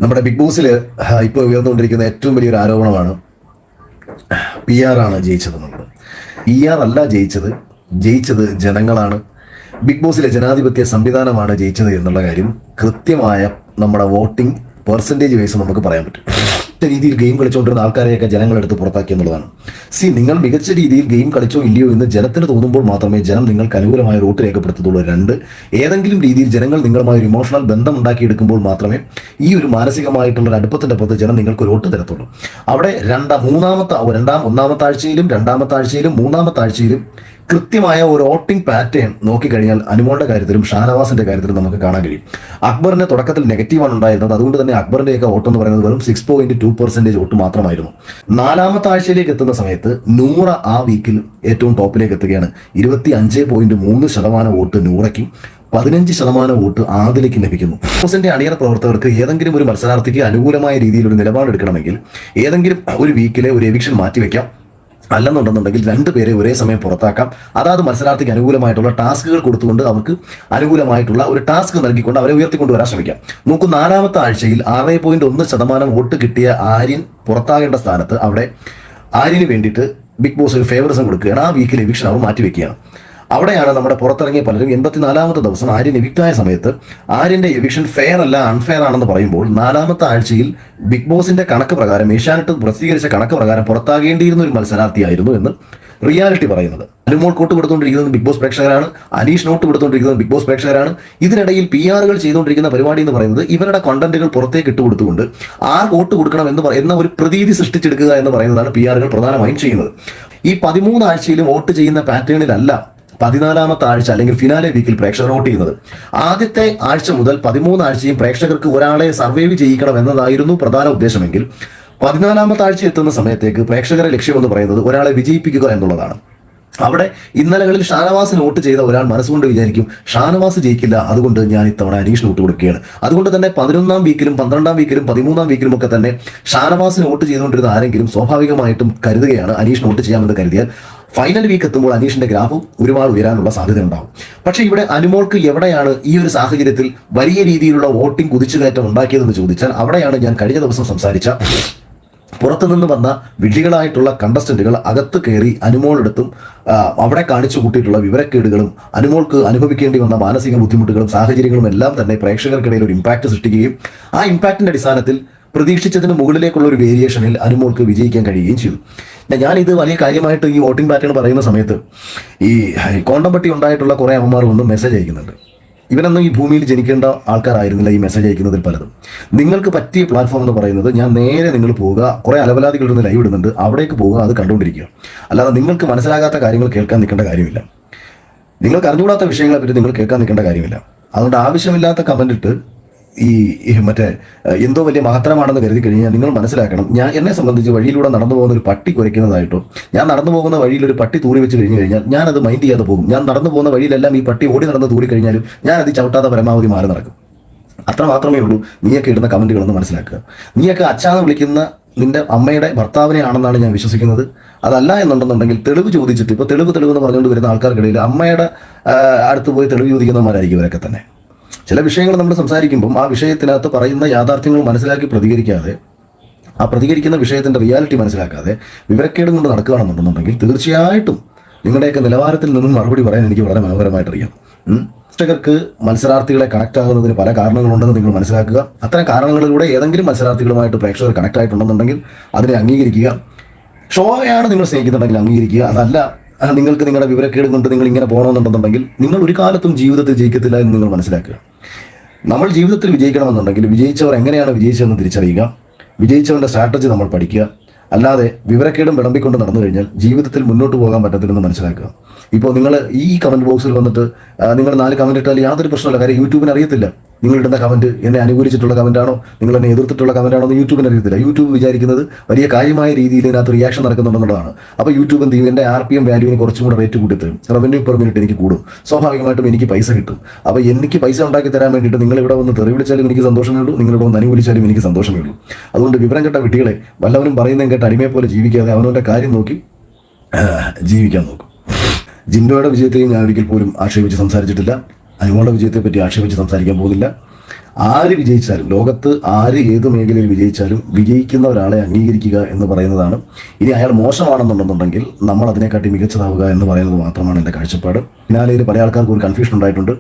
നമ്മുടെ ബിഗ് ബോസിൽ ഇപ്പോൾ ഉയർന്നുകൊണ്ടിരിക്കുന്ന ഏറ്റവും വലിയൊരു ആരോപണമാണ് PR ആണ് ജയിച്ചതെന്നുള്ളത്. PR അല്ല ജയിച്ചത് ജനങ്ങളാണ്. ബിഗ് ബോസിലെ ജനാധിപത്യ സംവിധാനമാണ് ജയിച്ചത് എന്നുള്ള കാര്യം കൃത്യമായ നമ്മുടെ വോട്ടിംഗ് പെർസെൻറ്റേജ് വൈസ് നമുക്ക് പറയാൻ പറ്റും. രീതിയിൽ ഗെയിം കളിച്ചുകൊണ്ടിരുന്ന ആൾക്കാരെയൊക്കെ ജനങ്ങളെടുത്ത് പുറത്താക്കി എന്നുള്ളതാണ്. നിങ്ങൾ മികച്ച രീതിയിൽ ഗെയിം കളിച്ചോ ഇല്ലയോ എന്ന് ജനത്തിന് തോന്നുമ്പോൾ മാത്രമേ ജനം നിങ്ങൾക്ക് അനുകൂലമായ വോട്ട് രേഖപ്പെടുത്തുള്ളൂ. 2, ഏതെങ്കിലും രീതിയിൽ ജനങ്ങൾ നിങ്ങളുമായി ഒരു ഇമോഷണൽ ബന്ധം ഉണ്ടാക്കിയെടുക്കുമ്പോൾ മാത്രമേ ഈ ഒരു മാനസികമായിട്ടുള്ള അടുപ്പത്തിൻ്റെ പുറത്ത് ജനം നിങ്ങൾക്ക് ഒരു വോട്ട് തരത്തുള്ളൂ. അവിടെ ഒന്നാമത്തെ ആഴ്ചയിലും രണ്ടാമത്തെ ആഴ്ചയിലും മൂന്നാമത്തെ ആഴ്ചയിലും കൃത്യമായ ഒരു വോട്ടിംഗ് പാറ്റേൺ നോക്കിക്കഴിഞ്ഞാൽ അനുമോളുടെ കാര്യത്തിലും ഷാനവാസിന്റെ കാര്യത്തിലും നമുക്ക് കാണാൻ കഴിയും. അക്ബറിന്റെ തുടക്കത്തിൽ നെഗറ്റീവാണ് ഉണ്ടായിരുന്നത്. അതുകൊണ്ട് തന്നെ അക്ബറിന്റെയൊക്കെ വോട്ട് എന്ന് പറയുന്നത് വെറും 6.2% വോട്ട് മാത്രമായിരുന്നു. 4ാമത്തെ ആഴ്ചയിലേക്ക് എത്തുന്ന സമയത്ത് നൂറ ആ വീക്കിൽ ഏറ്റവും ടോപ്പിലേക്ക് എത്തുകയാണ്. 25.3% വോട്ട് നൂറയ്ക്കും 15% വോട്ട് ആദിലേക്ക് ലഭിക്കുന്നു. ബോസിന്റെ അണിയറ പ്രവർത്തകർക്ക് ഏതെങ്കിലും ഒരു മത്സരാർത്ഥിക്ക് അനുകൂലമായ രീതിയിൽ ഒരു നിലപാടെടുക്കണമെങ്കിൽ ഏതെങ്കിലും ഒരു വീക്കിലെ ഒരു എവിക്ഷൻ മാറ്റിവെക്കാം. അല്ലെന്നുണ്ടെന്നുണ്ടെങ്കിൽ 2 പേരെ ഒരേ സമയം പുറത്താക്കാം. അതാത് മത്സരാർത്ഥിക്ക് അനുകൂലമായിട്ടുള്ള ടാസ്കുകൾ കൊടുത്തുകൊണ്ട് അവർക്ക് അനുകൂലമായിട്ടുള്ള ഒരു ടാസ്ക് നൽകിക്കൊണ്ട് അവരെ ഉയർത്തിക്കൊണ്ടുവരാൻ ശ്രമിക്കാം. 4ാമത്തെ ആഴ്ചയിൽ 6.1% വോട്ട് കിട്ടിയ ആര്യൻ പുറത്താകേണ്ട സ്ഥാനത്ത് അവിടെ ആര്യന് വേണ്ടിയിട്ട് ബിഗ് ബോസ് ഒരു ഫേവറിസം കൊടുക്കുകയാണ്. ആ വീക്കിൽ എവിക്ഷൻ അവർ മാറ്റിവെക്കുകയാണ്. അവിടെയാണ് നമ്മുടെ പുറത്തിറങ്ങിയ പലരും 84ാമത്തെ ദിവസം ആര്യൻ എവിക്റ്റായ സമയത്ത് ആര്യന്റെ എവിക്ഷൻ ഫെയർ അല്ല അൺഫെയർ ആണെന്ന് പറയുമ്പോൾ 4ാമത്തെ ആഴ്ചയിൽ ബിഗ് ബോസിന്റെ കണക്ക് പ്രകാരം ഏഷ്യാനെറ്റ് പ്രസിദ്ധീകരിച്ച കണക്ക് പ്രകാരം പുറത്താകേണ്ടിയിരുന്ന ഒരു മത്സരാർത്ഥിയായിരുന്നു എന്ന് റിയാലിറ്റി പറയുന്നത്. അനുമോൾ കോട്ട് കൊടുത്തുകൊണ്ടിരിക്കുന്നത് ബിഗ് ബോസ് പ്രേക്ഷകരാണ്. അനീഷ് നോട്ട് കൊടുത്തുകൊണ്ടിരിക്കുന്നത് ബിഗ് ബോസ് പ്രേക്ഷകരാണ്. ഇതിനിടയിൽ PR ചെയ്തുകൊണ്ടിരിക്കുന്ന പരിപാടി എന്ന് പറയുന്നത് ഇവരുടെ കണ്ടന്റുകൾ പുറത്തേക്ക് ഇട്ടുകൊടുത്തുകൊണ്ട് വോട്ട് കൊടുക്കണം എന്ന ഒരു പ്രതീതി സൃഷ്ടിച്ചെടുക്കുക എന്ന് പറയുന്നതാണ് PR പ്രധാനമായും ചെയ്യുന്നത്. ഈ 13 ആഴ്ചയിലും വോട്ട് ചെയ്യുന്ന പാറ്റേണിലല്ല 14ാമത്തെ ആഴ്ച അല്ലെങ്കിൽ ഫിനാലെ വീക്കിൽ പ്രേക്ഷകർ വോട്ട് ചെയ്യുന്നത്. ആദ്യത്തെ ആഴ്ച മുതൽ 13 ആഴ്ചയും പ്രേക്ഷകർക്ക് ഒരാളെ സർവൈവ് ചെയ്യിക്കണം എന്നതായിരുന്നു പ്രധാന ഉദ്ദേശമെങ്കിൽ 14ാമത്തെ ആഴ്ച എത്തുന്ന സമയത്തേക്ക് പ്രേക്ഷകരെ ലക്ഷ്യമെന്ന് പറയുന്നത് ഒരാളെ വിജയിപ്പിക്കുക എന്നുള്ളതാണ്. അവിടെ ഇന്നലകളിൽ ഷാനവാസിന് വോട്ട് ചെയ്ത ഒരാൾ മനസ്സുകൊണ്ട് വിചാരിക്കും ഷാനവാസ് ജയിക്കില്ല, അതുകൊണ്ട് ഞാൻ ഇത്തവണ അനീഷിന് വോട്ട് കൊടുക്കുകയാണ്. അതുകൊണ്ട് തന്നെ 11ാം വീക്കിലും 12ാം വീക്കിലും 13ാം വീക്കിലും ഒക്കെ തന്നെ ഷാനവാസിന് വോട്ട് ചെയ്തുകൊണ്ടിരുന്ന ആരെങ്കിലും സ്വാഭാവികമായിട്ടും കരുതുകയാണ് അനീഷിന് വോട്ട് ചെയ്യാമെന്ന് കരുതിയാൽ ഫൈനൽ വീക്ക് എത്തുമ്പോൾ അനീഷിന്റെ ഗ്രാഫ് ഒരുപാട് ഉയരാനുള്ള സാധ്യത ഉണ്ടാവും. പക്ഷേ ഇവിടെ അനുമോൾക്ക് എവിടെയാണ് ഈ ഒരു സാഹചര്യത്തിൽ വലിയ രീതിയിലുള്ള വോട്ടിംഗ് കുതിച്ചുകയറ്റം ഉണ്ടാക്കിയതെന്ന് ചോദിച്ചാൽ അവിടെയാണ് ഞാൻ കഴിഞ്ഞ ദിവസം സംസാരിച്ച പുറത്തുനിന്ന് വന്ന വിഡ്ഢികളായിട്ടുള്ള കണ്ടസ്റ്റന്റുകൾ അകത്ത് കയറി അനുമോളെടുത്തും അവിടെ കാണിച്ചു കൂട്ടിയിട്ടുള്ള വിവരക്കേടുകളും അനുമോൾക്ക് അനുഭവിക്കേണ്ടി വന്ന മാനസിക ബുദ്ധിമുട്ടുകളും സാഹചര്യങ്ങളും എല്ലാം തന്നെ പ്രേക്ഷകർക്കിടയിൽ ഒരു ഇമ്പാക്ട് സൃഷ്ടിക്കുകയും ആ ഇമ്പാക്റ്റിന്റെ അടിസ്ഥാനത്തിൽ പ്രതീക്ഷിച്ചതിന് മുകളിലേക്കുള്ള ഒരു വേരിയേഷനിൽ അനുമോൾക്ക് വിജയിക്കാൻ കഴിയുകയും ചെയ്തു. ഞാനിത് വലിയ കാര്യമായിട്ട് ഈ വോട്ടിംഗ് പാറ്റേൺ പറയുന്ന സമയത്ത് ഈ കോണ്ടംപട്ടി ഉണ്ടായിട്ടുള്ള കുറേ അമ്മമാർ ഒന്നും മെസ്സേജ് അയക്കുന്നുണ്ട്. ഇവരൊന്നും ഈ ഭൂമിയിൽ ജനിക്കേണ്ട ആൾക്കാരായിരുന്നില്ല ഈ മെസ്സേജ് അയക്കുന്നതിൽ പലതും. നിങ്ങൾക്ക് പറ്റിയ പ്ലാറ്റ്ഫോം എന്ന് പറയുന്നത് ഞാൻ നേരെ നിങ്ങൾ പോവുക, കുറേ അലവലാദികളിൽ നിന്ന് ലൈവ് ഇടുന്നുണ്ട്, അവിടേക്ക് പോവുക, അത് കണ്ടുകൊണ്ടിരിക്കുക. അല്ലാതെ നിങ്ങൾക്ക് മനസ്സിലാകാത്ത കാര്യങ്ങൾ കേൾക്കാൻ നിൽക്കേണ്ട കാര്യമില്ല. നിങ്ങൾക്ക് അറിഞ്ഞുകൂടാത്ത വിഷയങ്ങളെ പറ്റി നിങ്ങൾ കേൾക്കാൻ നിൽക്കേണ്ട കാര്യമില്ല. അതുകൊണ്ട് ആവശ്യമില്ലാത്ത കമന്റ് ഇട്ട് ഈ എന്തോ വലിയ മഹത്തരമാണെന്ന് കരുതി കഴിഞ്ഞാൽ നിങ്ങൾ മനസ്സിലാക്കണം, എന്നെ സംബന്ധിച്ച് വഴിയിലൂടെ നടന്നു പോകുന്ന ഒരു പട്ടി കുരയ്ക്കുന്നതായിട്ടോ ഞാൻ നടന്നു പോകുന്ന വഴിയിൽ ഒരു പട്ടി തൂറി വെച്ച് കഴിഞ്ഞു കഴിഞ്ഞാൽ ഞാനത് മൈൻഡ് ചെയ്യാതെ പോകും. ഞാൻ നടന്നു പോകുന്ന വഴിയിലെല്ലാം ഈ പട്ടി ഓടി നടന്ന് തൂറി കഴിഞ്ഞാലും ഞാൻ അത് ചവിട്ടാതെ പരമാവധി മാറി നടക്കും. അത്ര മാത്രമേ ഉള്ളൂ നീയൊക്കെ ഇടുന്ന കമന്റുകളൊന്ന് മനസ്സിലാക്കുക. നീയൊക്കെ അച്ഛാന്ന് വിളിക്കുന്ന നിന്റെ അമ്മയുടെ ഭർത്താവിനെ ആണെന്നാണ് ഞാൻ വിശ്വസിക്കുന്നത്. അതല്ല എന്നുണ്ടെന്നുണ്ടെങ്കിൽ തെളിവ് ചോദിച്ചിട്ട് ഇപ്പോൾ തെളിവ് എന്ന് പറഞ്ഞുകൊണ്ട് വരുന്ന ആൾക്കാർക്കിടയിൽ അമ്മയുടെ അടുത്ത് പോയി തെളിവ് ചോദിക്കുന്നവന്മാരായിരിക്കും ഇവരൊക്കെ തന്നെ. ചില വിഷയങ്ങൾ നമ്മൾ സംസാരിക്കുമ്പം ആ വിഷയത്തിനകത്ത് പറയുന്ന യാഥാർത്ഥ്യങ്ങൾ മനസ്സിലാക്കി പ്രതികരിക്കാതെ, ആ പ്രതികരിക്കുന്ന വിഷയത്തിൻ്റെ റിയാലിറ്റി മനസ്സിലാക്കാതെ വിവരക്കേടും കൊണ്ട് നടക്കുകയാണെന്നുണ്ടെന്നുണ്ടെങ്കിൽ തീർച്ചയായിട്ടും നിങ്ങളുടെയൊക്കെ നിലവാരത്തിൽ നിന്നും മറുപടി പറയാൻ എനിക്ക് വളരെ മനോഹരമായിട്ടറിയാം. പ്രേക്ഷകർക്ക് മത്സരാർത്ഥികളെ കണക്ട് ആകുന്നതിന് പല കാരണങ്ങളുണ്ടെന്ന് നിങ്ങൾ മനസ്സിലാക്കുക. അത്തരം കാരണങ്ങളിലൂടെ ഏതെങ്കിലും മത്സരാർത്ഥികളുമായിട്ട് പ്രേക്ഷകർ കണക്ട് ആയിട്ടുണ്ടെന്നുണ്ടെങ്കിൽ അതിനെ അംഗീകരിക്കുക. ഷോയാണ് നിങ്ങൾ സ്നേഹിക്കുന്നുണ്ടെങ്കിൽ അംഗീകരിക്കുക. അതല്ല നിങ്ങൾക്ക് നിങ്ങളുടെ വിവരക്കേട് കൊണ്ട് നിങ്ങൾ ഇങ്ങനെ പോകണമെന്നുണ്ടെന്നുണ്ടെങ്കിൽ നിങ്ങൾ ഒരു കാലത്തും ജീവിതത്തിൽ ജയിക്കത്തില്ല എന്ന് നിങ്ങൾ മനസ്സിലാക്കുക. നമ്മൾ ജീവിതത്തിൽ വിജയിക്കണമെന്നുണ്ടെങ്കിൽ വിജയിച്ചവർ എങ്ങനെയാണ് വിജയിച്ചതെന്ന് തിരിച്ചറിയുക, വിജയിച്ചവരുടെ സ്ട്രാറ്റജി നമ്മൾ പഠിക്കുക. അല്ലാതെ വിവരക്കേടും വിളമ്പിക്കൊണ്ട് നടന്നു കഴിഞ്ഞാൽ ജീവിതത്തിൽ മുന്നോട്ട് പോകാൻ പറ്റത്തില്ലെന്ന് മനസ്സിലാക്കുക. ഇപ്പോൾ നിങ്ങൾ ഈ കമന്റ് ബോക്സിൽ വന്നിട്ട് നിങ്ങൾ 4 കമന്റ് ഇട്ടാൽ യാതൊരു പ്രശ്നമില്ല. കാര്യം യൂട്യൂബിന് അറിയത്തില്ല നിങ്ങളിടുന്ന കമന്റ് എന്നെ അനുകൂലിച്ചിട്ടുള്ള കമന്റാണോ നിങ്ങൾ എന്നെ എതിർത്തിട്ടുള്ള കമന്റാണോ എന്ന് യൂട്യൂബിന് അറിയത്തില്ല. യൂട്യൂബ് വിചാരിക്കുന്നത് വലിയ കാര്യമായ രീതിയിൽ ഇതിനകത്ത് റിയാക്ഷൻ നടക്കുന്നുണ്ടെന്നുള്ളതാണ്. അപ്പോൾ യൂട്യൂബ് എന്ത് ചെയ്യും, എൻ്റെ RPM വാല്യൂവിന് കുറച്ചും കൂടെ റേറ്റ് കൂട്ടി തരും, റവന്യൂ പെർ മിനിറ്റ് എനിക്ക് കൂടും, സ്വാഭാവികമായിട്ടും എനിക്ക് പൈസ കിട്ടും. അപ്പോൾ എനിക്ക് പൈസ ഉണ്ടാക്കി തരാൻ വേണ്ടിയിട്ട് നിങ്ങൾ ഇവിടെ വന്ന് തെറി വിളിച്ചാലും എനിക്ക് സന്തോഷമേ ഉള്ളൂ, നിങ്ങളിവിടെ വന്ന് അനുകൂലിച്ചാലും എനിക്ക് സന്തോഷമേ ഉള്ളൂ. അതുകൊണ്ട് വിവരം കേട്ട വിട്ടികളെ വല്ലവനും പറയുന്നതും കേട്ട് അടിമയെ പോലെ ജീവിക്കാതെ അവനവൻ്റെ കാര്യം നോക്കി ജീവിക്കാൻ നോക്കും. ജിൻഡോയുടെ വിജയത്തെയും ഞാൻ ഒരിക്കൽ പോലും ആക്ഷേപിച്ച് സംസാരിച്ചിട്ടില്ല. അനുമോളുടെ വിജയത്തെ പറ്റി ആക്ഷേപിച്ച് സംസാരിക്കാൻ പോകുന്നില്ല. ആര് വിജയിച്ചാലും, ലോകത്ത് ആര് ഏത് മേഖലയിൽ വിജയിച്ചാലും വിജയിക്കുന്ന ഒരാളെ അംഗീകരിക്കുക എന്ന് പറയുന്നതാണ്. ഇനി അയാൾ മോശമാണെന്നുണ്ടെന്നുണ്ടെങ്കിൽ നമ്മൾ അതിനെക്കാട്ടി മികച്ചതാവുക എന്ന് പറയുന്നത് മാത്രമാണ് എൻ്റെ കാഴ്ചപ്പാട്. ഫിനാലയിൽ പല ആൾക്കാർക്കും ഒരു കൺഫ്യൂഷൻ ഉണ്ടായിട്ടുണ്ട്.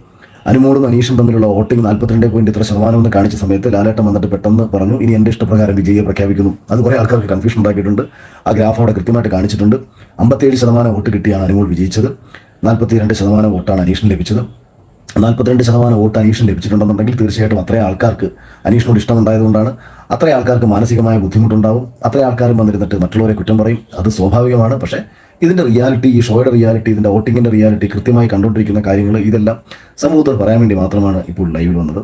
അനുമോളും അനീഷും തമ്മിലുള്ള വോട്ടിംഗ് 42.ഇത്ര% എന്ന് കാണിച്ച സമയത്ത് ലാലേട്ടൻ വന്നിട്ട് പെട്ടെന്ന് പറഞ്ഞു, ഇനി എൻ്റെ ഇഷ്ടപ്രകാരം വിജയിയെ പ്രഖ്യാപിക്കുന്നു. അത് കുറേ ആൾക്കാർക്ക് കൺഫ്യൂഷൻ ഉണ്ടാക്കിയിട്ടുണ്ട്. ആ ഗ്രാഫ് അവിടെ കൃത്യമായിട്ട് കാണിച്ചിട്ടുണ്ട്. 57% വോട്ട് കിട്ടിയാണ് അനുമോൾ വിജയിച്ചത്. 42% വോട്ടാണ് അനീഷിന് ലഭിച്ചത്. 42% വോട്ട് അനീഷിന് ലഭിച്ചിട്ടുണ്ടെന്നുണ്ടെങ്കിൽ തീർച്ചയായിട്ടും അത്രയും ആൾക്കാർക്ക് അനീഷിനോട് ഇഷ്ടമുണ്ടായതുകൊണ്ടാണ്. അത്രയും ആൾക്കാർക്ക് മാനസികമായ ബുദ്ധിമുട്ടുണ്ടാവും. അത്രയും ആൾക്കാരും വന്നിരുന്നിട്ട് മറ്റുള്ളവരെ കുറ്റം പറയും. അത് സ്വാഭാവികമാണ്. പക്ഷേ ഇതിൻ്റെ റിയാലിറ്റി, ഈ ഷോയുടെ റിയാലിറ്റി, ഇതിൻ്റെ വോട്ടിങ്ങിൻ്റെ റിയാലിറ്റി കൃത്യമായി കണ്ടുകൊണ്ടിരിക്കുന്ന കാര്യങ്ങൾ, ഇതെല്ലാം സമൂഹത്തോട് പറയാൻ വേണ്ടി മാത്രമാണ് ഇപ്പോൾ ലൈവിൽ വന്നത്.